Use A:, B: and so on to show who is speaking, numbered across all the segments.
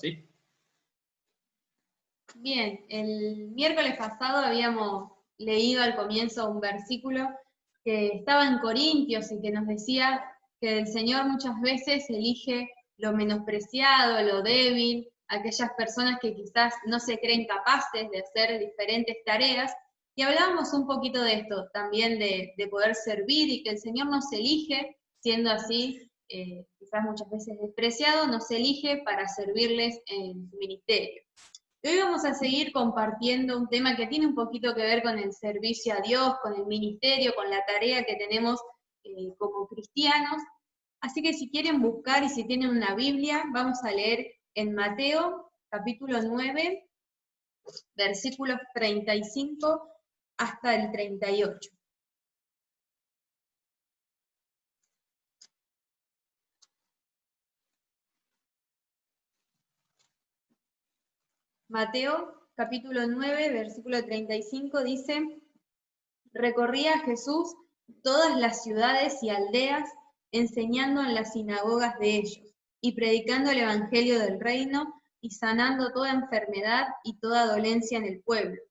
A: ¿sí?
B: Bien, el miércoles pasado habíamos leído al comienzo un versículo que estaba en Corintios y que nos decía que el Señor muchas veces elige lo menospreciado, lo débil, aquellas personas que quizás no se creen capaces de hacer diferentes tareas. Y hablábamos un poquito de esto, también de poder servir y que el Señor nos elige, siendo así quizás muchas veces despreciado, nos elige para servirles en su ministerio. Hoy vamos a seguir compartiendo un tema que tiene un poquito que ver con el servicio a Dios, con el ministerio, con la tarea que tenemos como cristianos. Así que si quieren buscar y si tienen una Biblia, vamos a leer en Mateo, capítulo 9, versículos 35 hasta el 38. Mateo, capítulo 9, versículo 35 dice: recorría Jesús todas las ciudades y aldeas, enseñando en las sinagogas de ellos, y predicando el evangelio del reino, y sanando toda enfermedad y toda dolencia en el pueblo.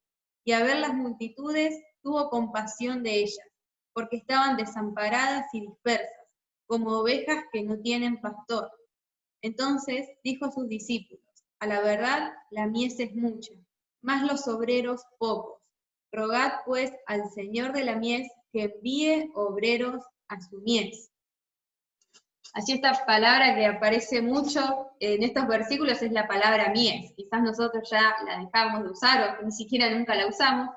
B: Y a ver las multitudes, tuvo compasión de ellas, porque estaban desamparadas y dispersas, como ovejas que no tienen pastor. Entonces dijo a sus discípulos: a la verdad, la mies es mucha, mas los obreros pocos. Rogad pues al Señor de la mies que envíe obreros a su mies. Así esta palabra que aparece mucho en estos versículos es la palabra mies. Quizás nosotros ya la dejamos de usar o ni siquiera nunca la usamos,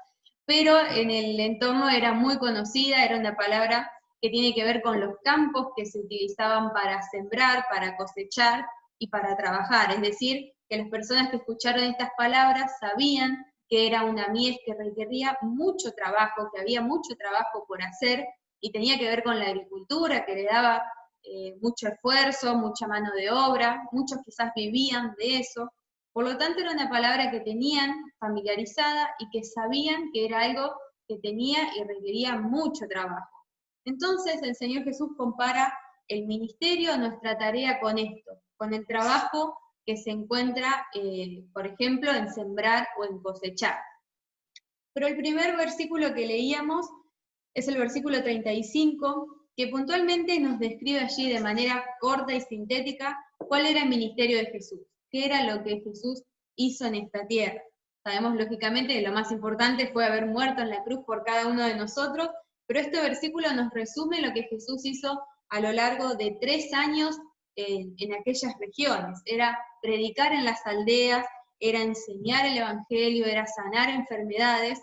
B: pero en el entorno era muy conocida, era una palabra que tiene que ver con los campos que se utilizaban para sembrar, para cosechar y para trabajar. Es decir, que las personas que escucharon estas palabras sabían que era una mies que requería mucho trabajo, que había mucho trabajo por hacer y tenía que ver con la agricultura, que le daba mucho esfuerzo, mucha mano de obra, muchos quizás vivían de eso. Por lo tanto, era una palabra que tenían familiarizada y que sabían que era algo que tenía y requería mucho trabajo. Entonces, el Señor Jesús compara el ministerio, nuestra tarea, con esto, con el trabajo que se encuentra, por ejemplo, en sembrar o en cosechar. Pero el primer versículo que leíamos es el versículo 35, que puntualmente nos describe allí de manera corta y sintética cuál era el ministerio de Jesús, qué era lo que Jesús hizo en esta tierra. Sabemos lógicamente que lo más importante fue haber muerto en la cruz por cada uno de nosotros, pero este versículo nos resume lo que Jesús hizo a lo largo de 3 años en aquellas regiones. Era predicar en las aldeas, era enseñar el evangelio, era sanar enfermedades,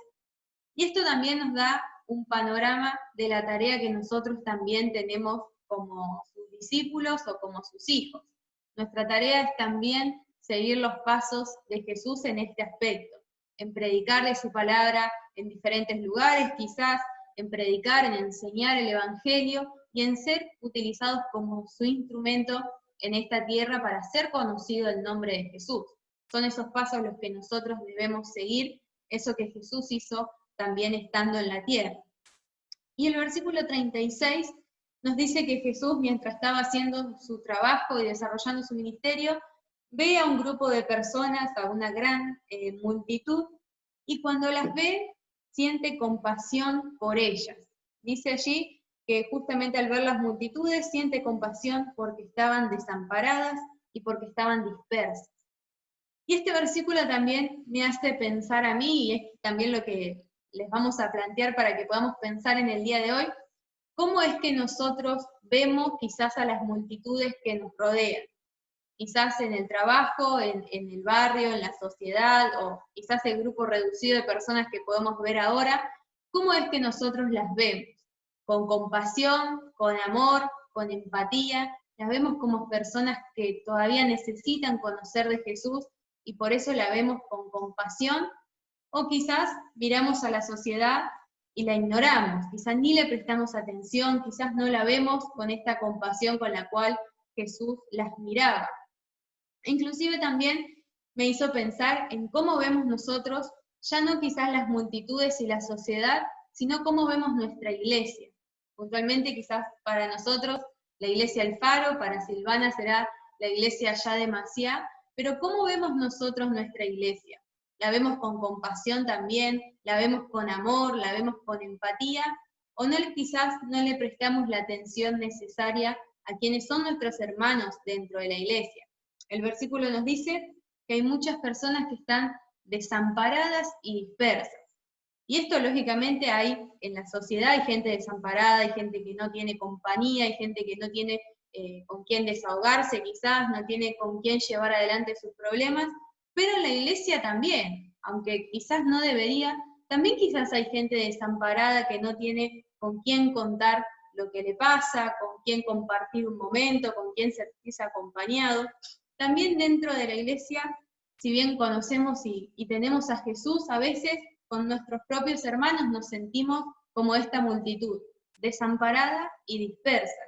B: y esto también nos da un panorama de la tarea que nosotros también tenemos como sus discípulos o como sus hijos. Nuestra tarea es también seguir los pasos de Jesús en este aspecto, en predicar de su palabra en diferentes lugares, quizás en predicar, en enseñar el evangelio y en ser utilizados como su instrumento en esta tierra para hacer conocido el nombre de Jesús. Son esos pasos los que nosotros debemos seguir, eso que Jesús hizo también estando en la tierra. Y el versículo 36 nos dice que Jesús, mientras estaba haciendo su trabajo y desarrollando su ministerio, ve a un grupo de personas, a una gran multitud, y cuando las ve, siente compasión por ellas. Dice allí que justamente al ver las multitudes, siente compasión porque estaban desamparadas y porque estaban dispersas. Y este versículo también me hace pensar a mí, y es también lo que les vamos a plantear para que podamos pensar en el día de hoy, cómo es que nosotros vemos quizás a las multitudes que nos rodean, quizás en el trabajo, en el barrio, en la sociedad, o quizás el grupo reducido de personas que podemos ver ahora, cómo es que nosotros las vemos, con compasión, con amor, con empatía, las vemos como personas que todavía necesitan conocer de Jesús y por eso la vemos con compasión, o quizás miramos a la sociedad y la ignoramos, quizás ni le prestamos atención, quizás no la vemos con esta compasión con la cual Jesús las miraba. Inclusive también me hizo pensar en cómo vemos nosotros, ya no quizás las multitudes y la sociedad, sino cómo vemos nuestra iglesia. Puntualmente quizás para nosotros la iglesia El Faro, para Silvana será la iglesia ya de Maciá, Pero ¿cómo vemos nosotros nuestra iglesia? ¿La vemos con compasión también? ¿La vemos con amor? ¿La vemos con empatía? ¿O no, quizás no le prestamos la atención necesaria a quienes son nuestros hermanos dentro de la iglesia? El versículo nos dice que hay muchas personas que están desamparadas y dispersas. Y esto lógicamente hay en la sociedad, hay gente desamparada, hay gente que no tiene compañía, hay gente que no tiene con quién desahogarse quizás, no tiene con quién llevar adelante sus problemas, pero en la iglesia también, aunque quizás no debería, también quizás hay gente desamparada que no tiene con quién contar lo que le pasa, con quién compartir un momento, con quién sentirse acompañado. También dentro de la iglesia, si bien conocemos y tenemos a Jesús, a veces con nuestros propios hermanos nos sentimos como esta multitud, desamparada y dispersa.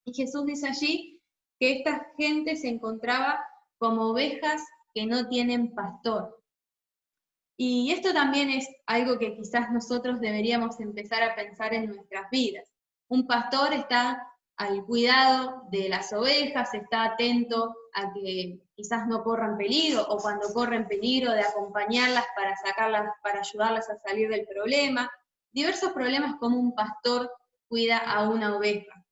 B: Y Jesús dice allí que esta gente se encontraba como ovejas que no tienen pastor. Y esto también es algo que quizás nosotros deberíamos empezar a pensar en nuestras vidas. Un pastor está al cuidado de las ovejas, está atento a que quizás no corran peligro, o cuando corren peligro de acompañarlas para sacarlas, para ayudarlas a salir del problema. Diversos problemas como un pastor cuida a una oveja.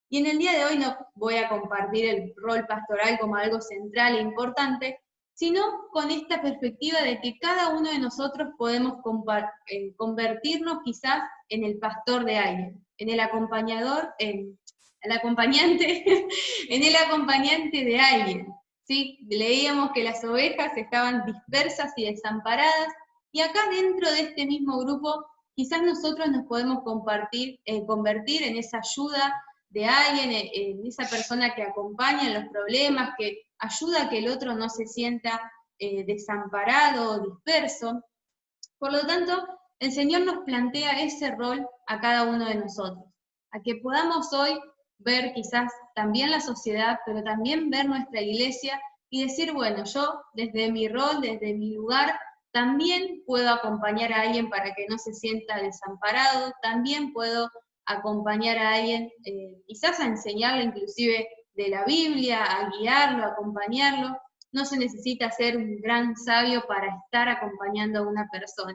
B: Y en el día de hoy no voy a compartir el rol pastoral como algo central e importante, sino con esta perspectiva de que cada uno de nosotros podemos convertirnos quizás en el pastor de alguien, en el acompañador, en el acompañante, en el acompañante de alguien. ¿Sí? Leíamos que las ovejas estaban dispersas y desamparadas, y acá dentro de este mismo grupo quizás nosotros nos podemos convertir en esa ayuda de alguien, en esa persona que acompaña en los problemas, que ayuda a que el otro no se sienta desamparado o disperso. Por lo tanto, el Señor nos plantea ese rol a cada uno de nosotros, a que podamos hoy ver quizás también la sociedad, pero también ver nuestra iglesia y decir, bueno, yo desde mi rol, desde mi lugar, también puedo acompañar a alguien para que no se sienta desamparado, también puedo acompañar a alguien, quizás a enseñarle inclusive de la Biblia, a guiarlo, a acompañarlo. No se necesita ser un gran sabio para estar acompañando a una persona.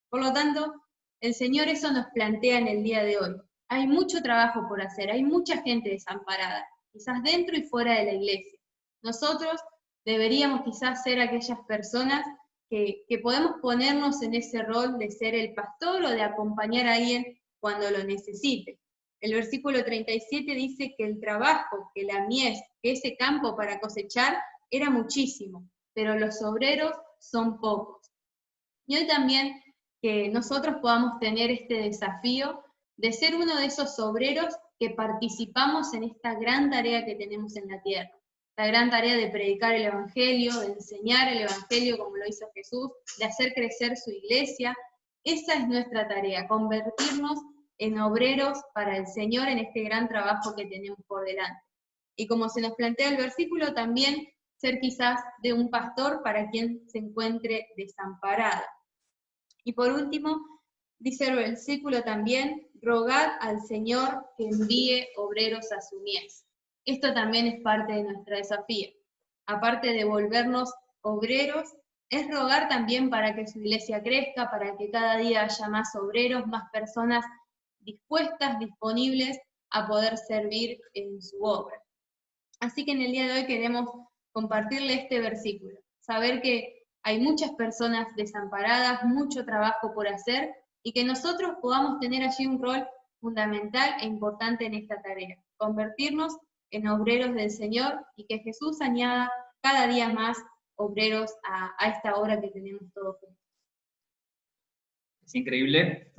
B: Por lo tanto, el Señor eso nos plantea en el día de hoy. Hay mucho trabajo por hacer, hay mucha gente desamparada, quizás dentro y fuera de la iglesia. Nosotros deberíamos quizás ser aquellas personas que podemos ponernos en ese rol de ser el pastor o de acompañar a alguien cuando lo necesite. El versículo 37 dice que el trabajo, que la mies, que ese campo para cosechar era muchísimo, pero los obreros son pocos. Y hoy también que nosotros podamos tener este desafío de ser uno de esos obreros que participamos en esta gran tarea que tenemos en la tierra. La gran tarea de predicar el Evangelio, de enseñar el Evangelio como lo hizo Jesús, de hacer crecer su iglesia. Esa es nuestra tarea, convertirnos en obreros para el Señor en este gran trabajo que tenemos por delante. Y como se nos plantea el versículo, también ser quizás de un pastor para quien se encuentre desamparado. Y por último, dice el versículo también, rogad al Señor que envíe obreros a su mies. Esto también es parte de nuestro desafío. Aparte de volvernos obreros, es rogar también para que su iglesia crezca, para que cada día haya más obreros, más personas dispuestas, disponibles a poder servir en su obra. Así que en el día de hoy queremos compartirle este versículo, saber que hay muchas personas desamparadas, mucho trabajo por hacer, y que nosotros podamos tener allí un rol fundamental e importante en esta tarea, convertirnos en obreros del Señor y que Jesús añada cada día más obreros a esta obra que tenemos todos juntos.
A: Es increíble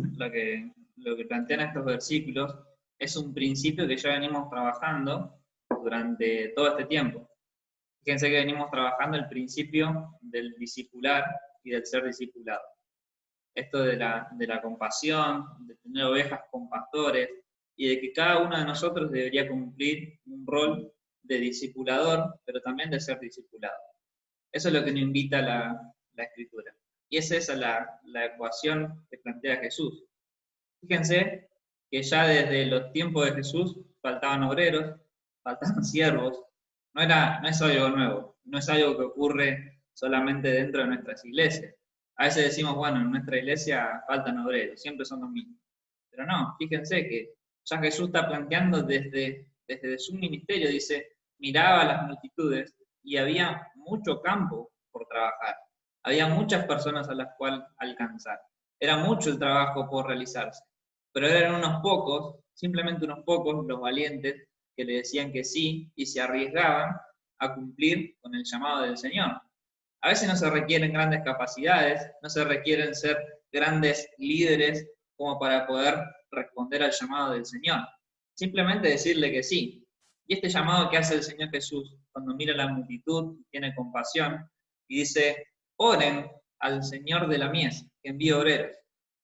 A: lo que plantean estos versículos. Es un principio que ya venimos trabajando durante todo este tiempo. Fíjense que venimos trabajando el principio del discipular y del ser discipulado. Esto de la compasión, de tener ovejas con pastores, y de que cada uno de nosotros debería cumplir un rol de discipulador, pero también de ser discipulado. Eso es lo que nos invita la Escritura. Y es esa la ecuación que plantea Jesús. Fíjense que ya desde los tiempos de Jesús faltaban obreros, faltaban siervos. No es algo nuevo. no es algo que ocurre solamente dentro de nuestras iglesias. A veces decimos, bueno, en nuestra iglesia faltan obreros, siempre son los mismos. Pero no, fíjense que ya Jesús está planteando desde su ministerio, dice, miraba a las multitudes y había mucho campo por trabajar. Había muchas personas a las cuales alcanzar. Era mucho el trabajo por realizarse. Pero eran unos pocos, simplemente unos pocos, los valientes, que le decían que sí y se arriesgaban a cumplir con el llamado del Señor. A veces no se requieren grandes capacidades, no se requieren ser grandes líderes como para poder responder al llamado del Señor. Simplemente decirle que sí. Y este llamado que hace el Señor Jesús cuando mira a la multitud, tiene compasión y dice, oren al Señor de la mies, que envíe obreros.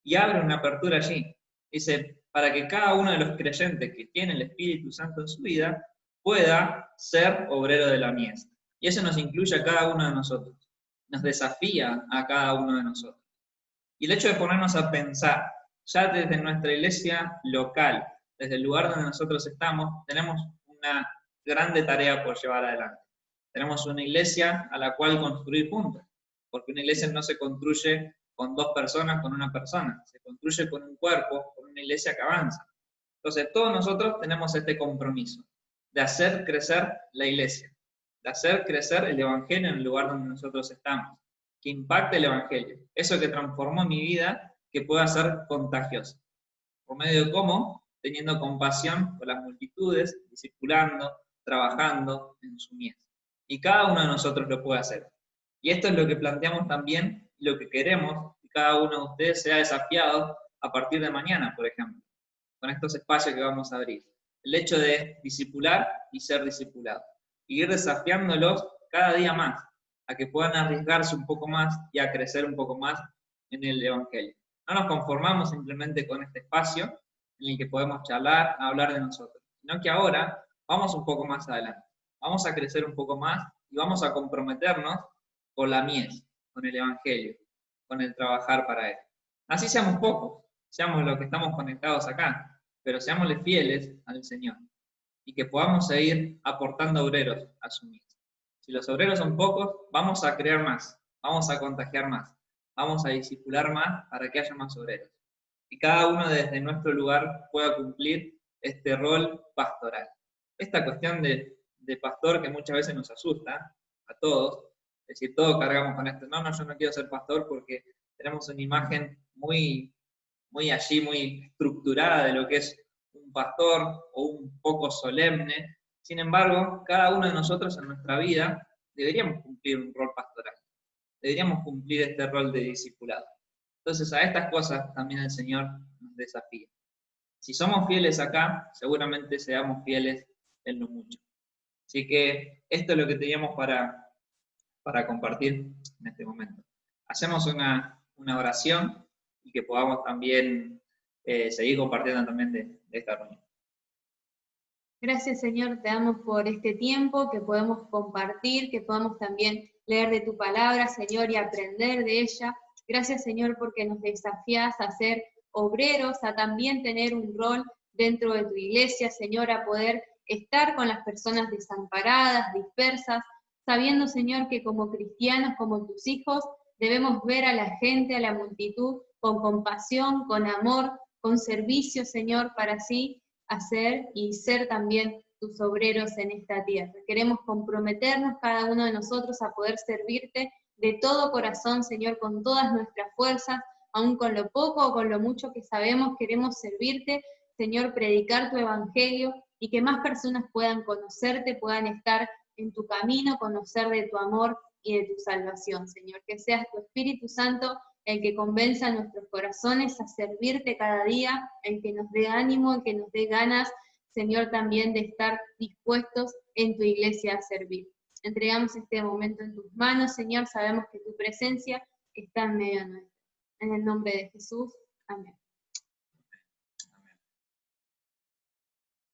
A: Y abre una apertura allí. Dice, para que cada uno de los creyentes que tiene el Espíritu Santo en su vida pueda ser obrero de la mies. Y eso nos incluye a cada uno de nosotros. Nos desafía a cada uno de nosotros. Y el hecho de ponernos a pensar, ya desde nuestra iglesia local, desde el lugar donde nosotros estamos, tenemos una grande tarea por llevar adelante. Tenemos una iglesia a la cual construir juntos, porque una iglesia no se construye con 2 personas, con una persona, se construye con un cuerpo, con una iglesia que avanza. Entonces todos nosotros tenemos este compromiso de hacer crecer la iglesia, de hacer crecer el evangelio en el lugar donde nosotros estamos, que impacte el evangelio, eso que transformó mi vida, que pueda ser contagioso. ¿Por medio de cómo? Teniendo compasión con las multitudes, discipulando, trabajando en su mies. Y cada uno de nosotros lo puede hacer. Y esto es lo que planteamos también, lo que queremos, que cada uno de ustedes sea desafiado a partir de mañana, por ejemplo, con estos espacios que vamos a abrir. El hecho de discipular y ser discipulado. Y ir desafiándolos cada día más, a que puedan arriesgarse un poco más y a crecer un poco más en el Evangelio. No nos conformamos simplemente con este espacio en el que podemos charlar, hablar de nosotros, sino que ahora vamos un poco más adelante. Vamos a crecer un poco más y vamos a comprometernos con la mies, con el Evangelio, con el trabajar para Él. Así seamos pocos, seamos los que estamos conectados acá, pero seámosle fieles al Señor y que podamos seguir aportando obreros a su mies. Si los obreros son pocos, vamos a crear más, vamos a contagiar más, vamos a discipular más para que haya más obreros. Y cada uno desde nuestro lugar pueda cumplir este rol pastoral. Esta cuestión de pastor que muchas veces nos asusta a todos, es decir, todos cargamos con esto. No, yo no quiero ser pastor porque tenemos una imagen muy allí, muy estructurada de lo que es un pastor o un poco solemne. Sin embargo, cada uno de nosotros en nuestra vida deberíamos cumplir un rol pastoral. Deberíamos cumplir este rol de discipulado. Entonces a estas cosas también el Señor nos desafía. Si somos fieles acá, seguramente seamos fieles en lo mucho. Así que esto es lo que teníamos para compartir en este momento. Hacemos una oración y que podamos también seguir compartiendo también de esta reunión.
B: Gracias, Señor, te damos por este tiempo que podemos compartir, que podamos también leer de tu palabra, Señor, y aprender de ella. Gracias, Señor, porque nos desafías a ser obreros, a también tener un rol dentro de tu iglesia, Señor, a poder estar con las personas desamparadas, dispersas, sabiendo, Señor, que como cristianos, como tus hijos, debemos ver a la gente, a la multitud, con compasión, con amor, con servicio, Señor, para así hacer y ser también tus obreros en esta tierra. Queremos comprometernos cada uno de nosotros a poder servirte de todo corazón, Señor, con todas nuestras fuerzas, aun con lo poco o con lo mucho que sabemos, queremos servirte, Señor, predicar tu evangelio y que más personas puedan conocerte, puedan estar en tu camino, conocer de tu amor y de tu salvación, Señor. Que seas tu Espíritu Santo el que convenza a nuestros corazones a servirte cada día, el que nos dé ánimo, el que nos dé ganas, Señor, también de estar dispuestos en tu iglesia a servir. Entregamos este momento en tus manos, Señor, sabemos que tu presencia está en medio nuestro. En el nombre de Jesús, amén.